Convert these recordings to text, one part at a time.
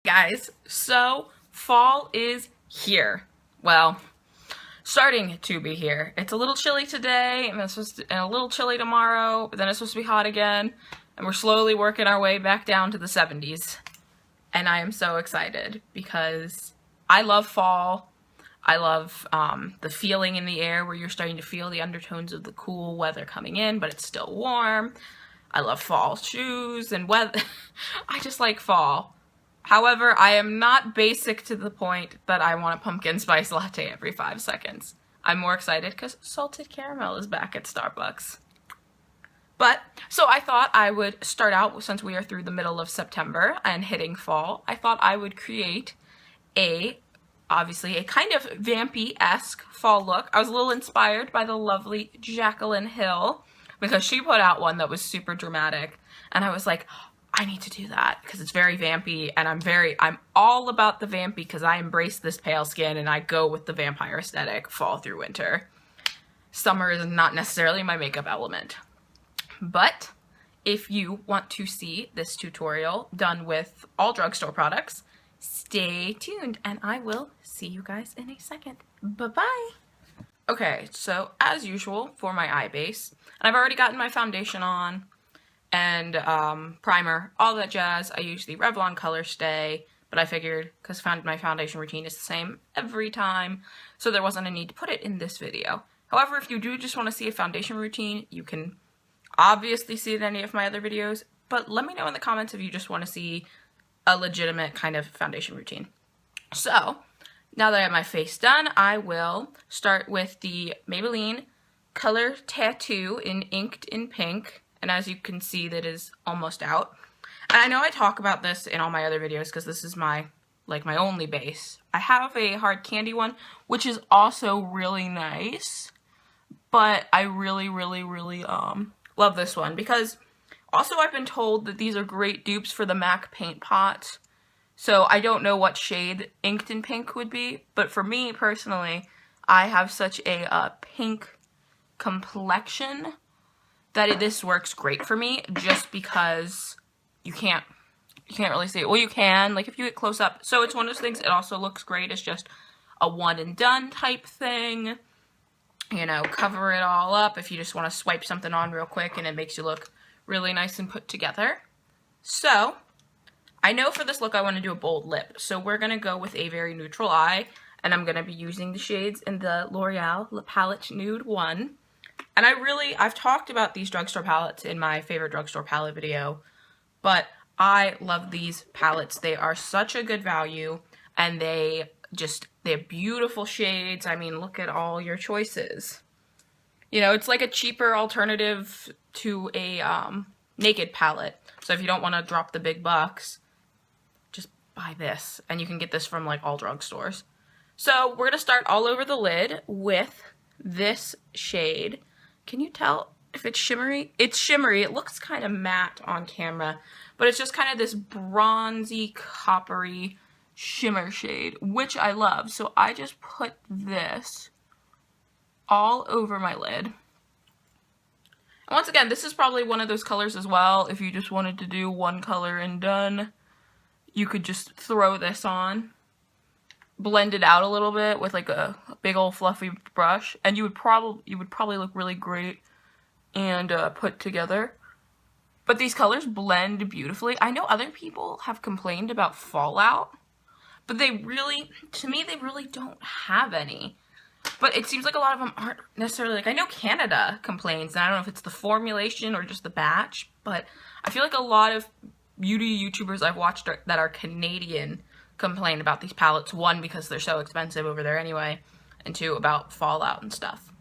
Guys, so fall is here. Well, starting to be here. It's a little chilly today, and a little chilly tomorrow, but then it's supposed to be hot again, and we're slowly working our way back down to the 70s. And I am so excited because I love fall. I love the feeling in the air where you're starting to feel the undertones of the cool weather coming in, but it's still warm. I love fall shoes and weather. I just like fall. However, I am not basic to the point that I want a pumpkin spice latte every 5 seconds. I'm more excited because salted caramel is back at Starbucks. So I thought I would start out, since we are through the middle of September and hitting fall, I thought I would create obviously a kind of vampy-esque fall look. I was a little inspired by the lovely Jacqueline Hill because she put out one that was super dramatic, and I was like, I need to do that because it's very vampy, and I'm all about the vampy because I embrace this pale skin and I go with the vampire aesthetic fall through winter. Summer is not necessarily my makeup element. But if you want to see this tutorial done with all drugstore products, stay tuned and I will see you guys in a second. Bye-bye. Okay, so as usual for my eye base, and I've already gotten my foundation on and primer, all that jazz. I use the Revlon Color Stay, but I figured because my foundation routine is the same every time, so there wasn't a need to put it in this video. However, if you do just want to see a foundation routine, you can obviously see it in any of my other videos, but let me know in the comments if you just want to see a legitimate kind of foundation routine. So, now that I have my face done, I will start with the Maybelline Color Tattoo in Inked in Pink, and as you can see, that is almost out. And I know I talk about this in all my other videos because this is my only base. I have a hard candy one, which is also really nice, but I really love this one because also I've been told that these are great dupes for the MAC paint pot. So I don't know what shade Inked in Pink would be, but for me personally, I have such a pink complexion that this works great for me just because you can't really see it. Well, you can, like if you get close up. So it's one of those things, it also looks great as just a one and done type thing. You know, cover it all up if you just want to swipe something on real quick and it makes you look really nice and put together. So, I know for this look I want to do a bold lip, so we're going to go with a very neutral eye, and I'm going to be using the shades in the L'Oreal Le Palette Nude 1. And I've talked about these drugstore palettes in my favorite drugstore palette video, but I love these palettes. They are such a good value, and they have beautiful shades. I mean, look at all your choices. You know, it's like a cheaper alternative to a Naked palette. So if you don't want to drop the big bucks, just buy this. And you can get this from like all drugstores. So we're going to start all over the lid with this shade. Can you tell if it's shimmery? It's shimmery. It looks kind of matte on camera, but it's just kind of this bronzy, coppery shimmer shade, which I love. So I just put this all over my lid. And once again, this is probably one of those colors as well. If you just wanted to do one color and done, you could just throw this on, blend it out a little bit with like a big old fluffy brush, and you would probably look really great and put together. But these colors blend beautifully. I know other people have complained about fallout, but to me, they really don't have any. But it seems like a lot of them aren't necessarily, like, I know Canada complains, and I don't know if it's the formulation or just the batch, but I feel like a lot of beauty YouTubers I've watched that are Canadian complain about these palettes. One, because they're so expensive over there anyway, and two, about fallout and stuff.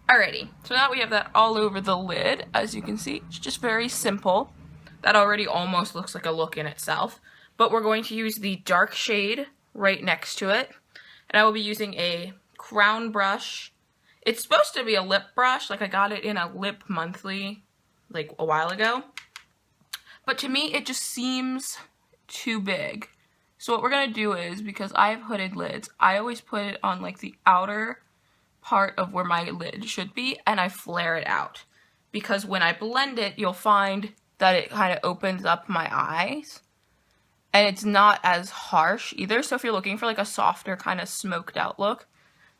Alrighty, so now we have that all over the lid. As you can see, it's just very simple. That already almost looks like a look in itself. But we're going to use the dark shade right next to it. And I will be using a crown brush. It's supposed to be a lip brush, like I got it in a Lip Monthly like a while ago. But to me, it just seems too big. So what we're going to do is, because I have hooded lids, I always put it on like the outer part of where my lid should be, and I flare it out. Because when I blend it, you'll find that it kind of opens up my eyes. And it's not as harsh either. So if you're looking for like a softer kind of smoked out look,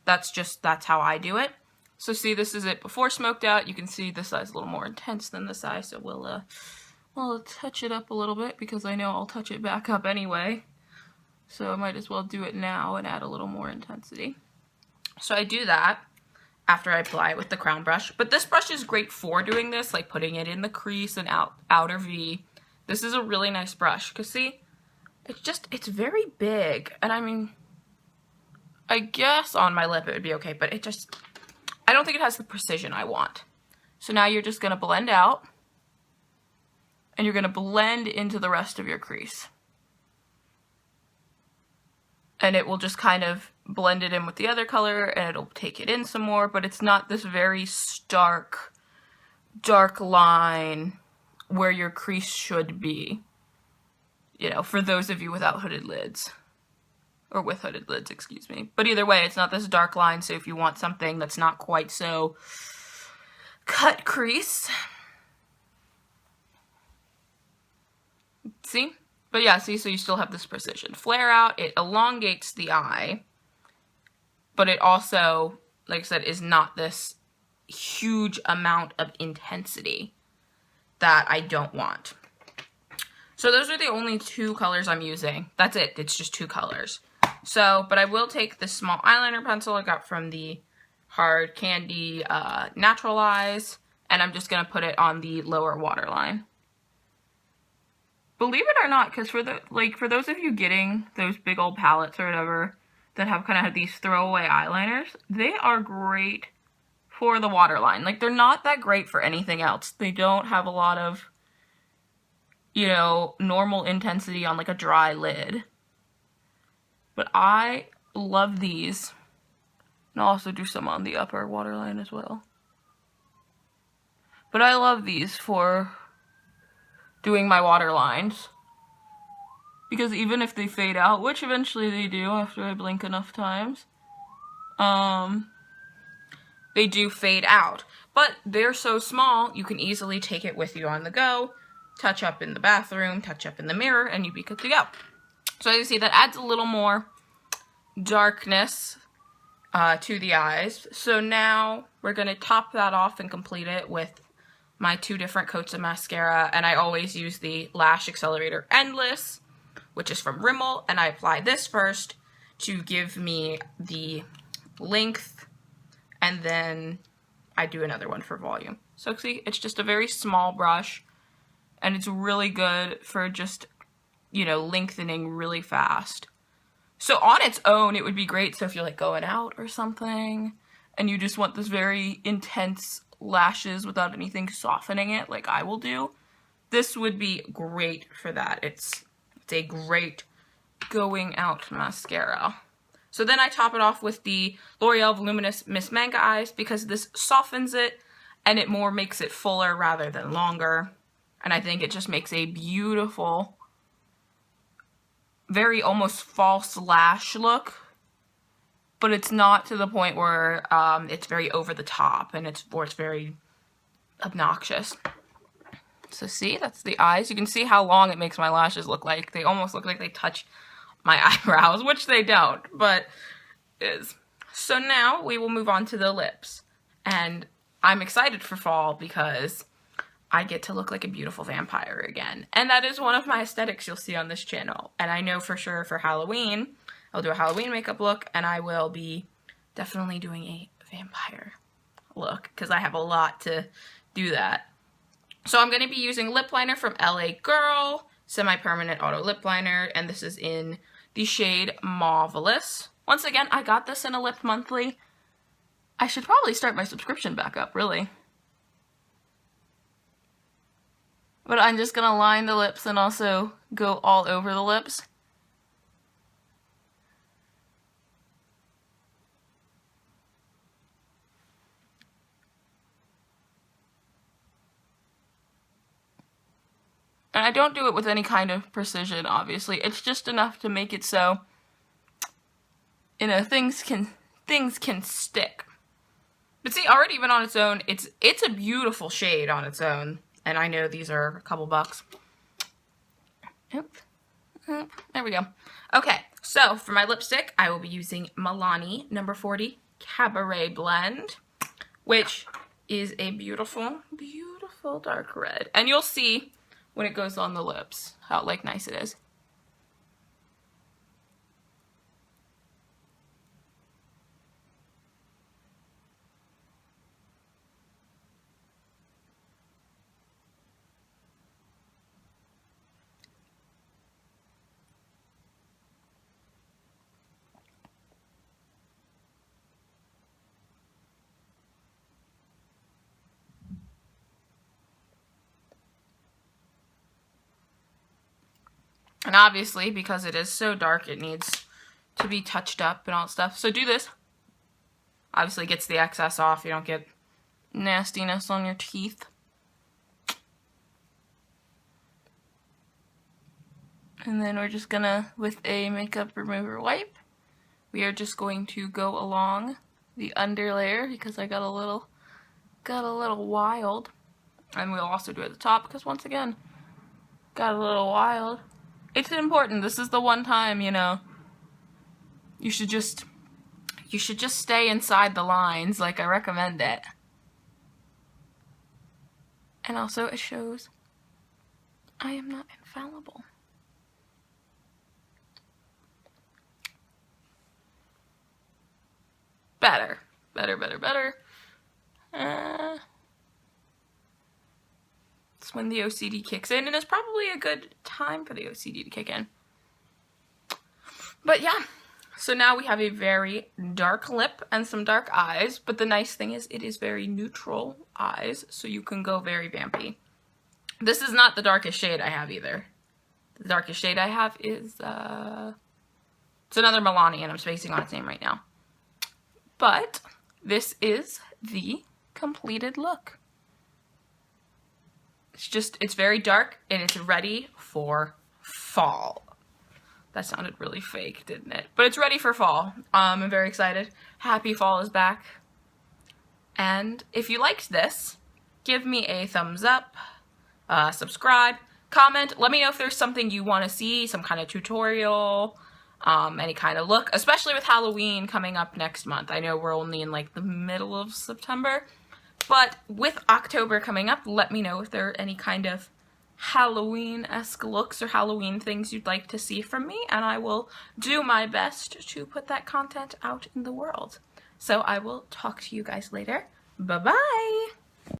that's how I do it. So see, this is it before smoked out. You can see this eye's a little more intense than this eye. So we'll touch it up a little bit because I know I'll touch it back up anyway. So I might as well do it now and add a little more intensity. So I do that after I apply it with the crown brush. But this brush is great for doing this, like putting it in the crease and outer V. This is a really nice brush because see, it's very big. And I mean, I guess on my lip it would be okay, but I don't think it has the precision I want. So now you're just going to blend out and you're going to blend into the rest of your crease. And it will just kind of blend it in with the other color and it'll take it in some more, but it's not this very stark, dark line where your crease should be, you know, for those of you without hooded lids. Or with hooded lids, excuse me. But either way, it's not this dark line, so if you want something that's not quite so cut crease. See? But yeah, see, so you still have this precision. Flare out, it elongates the eye, but it also, like I said, is not this huge amount of intensity that I don't want. So those are the only two colors I'm using. That's it, it's just two colors. So, but I will take this small eyeliner pencil I got from the Hard Candy Naturalize, and I'm just going to put it on the lower waterline. Believe it or not, because for those of you getting those big old palettes or whatever that have kind of these throwaway eyeliners, they are great for the waterline. Like, they're not that great for anything else. They don't have a lot of, you know, normal intensity on like a dry lid. But I love these. And I'll also do some on the upper waterline as well. But I love these for doing my waterlines. Because even if they fade out, which eventually they do after I blink enough times, they do fade out. But they're so small, you can easily take it with you on the go, touch up in the bathroom, touch up in the mirror, and you'd be good to go. So as you see, that adds a little more darkness to the eyes. So now we're going to top that off and complete it with my two different coats of mascara. And I always use the Lash Accelerator Endless, which is from Rimmel. And I apply this first to give me the length. And then I do another one for volume. So see, it's just a very small brush. And it's really good for just, you know, lengthening really fast. So on its own, it would be great. So if you're like going out or something and you just want this very intense lashes without anything softening it like I will do, this would be great for that. It's a great going out mascara. So then I top it off with the L'Oreal Voluminous Miss Manga Eyes because this softens it and it more makes it fuller rather than longer. And I think it just makes a beautiful, very almost false lash look, but it's not to the point where it's very over the top and it's very obnoxious. So see, that's the eyes. You can see how long it makes my lashes look like. They almost look like they touch my eyebrows, which they don't, but is. So now we will move on to the lips. And I'm excited for fall because I get to look like a beautiful vampire again. And that is one of my aesthetics you'll see on this channel. And I know for sure for Halloween, I'll do a Halloween makeup look and I will be definitely doing a vampire look because I have a lot to do that. So I'm going to be using lip liner from LA Girl, semi-permanent auto lip liner, and this is in the shade Marvelous. Once again, I got this in a Lip Monthly. I should probably start my subscription back up, really. But I'm just going to line the lips and also go all over the lips. And I don't do it with any kind of precision, obviously. It's just enough to make it so, you know, things can stick. But see, already even on its own, it's a beautiful shade on its own. And I know these are a couple bucks. Yep. There we go. Okay, so for my lipstick, I will be using Milani No. 40 Cabaret Blend, which is a beautiful, beautiful dark red. And you'll see when it goes on the lips how like nice it is. And obviously, because it is so dark, it needs to be touched up and all that stuff. So do this. Obviously, it gets the excess off. You don't get nastiness on your teeth. And then we're just gonna, with a makeup remover wipe, we are just going to go along the under layer because I got a little wild. And we'll also do it at the top because once again, got a little wild. It's important. This is the one time, you know, you should just stay inside the lines, like I recommend it. And also it shows I am not infallible. Better. It's when the OCD kicks in, and it's probably a good time for the OCD to kick in. But yeah, so now we have a very dark lip and some dark eyes, but the nice thing is it is very neutral eyes, so you can go very vampy. This is not the darkest shade I have either. The darkest shade I have is, it's another Milani, and I'm spacing on its name right now. But this is the completed look. It's very dark, and it's ready for fall. That sounded really fake, didn't it? But it's ready for fall. I'm very excited. Happy fall is back. And if you liked this, give me a thumbs up, subscribe, comment. Let me know if there's something you want to see, some kind of tutorial, any kind of look, especially with Halloween coming up next month. I know we're only in like the middle of September, but with October coming up, let me know if there are any kind of Halloween-esque looks or Halloween things you'd like to see from me, and I will do my best to put that content out in the world. So I will talk to you guys later. Bye-bye!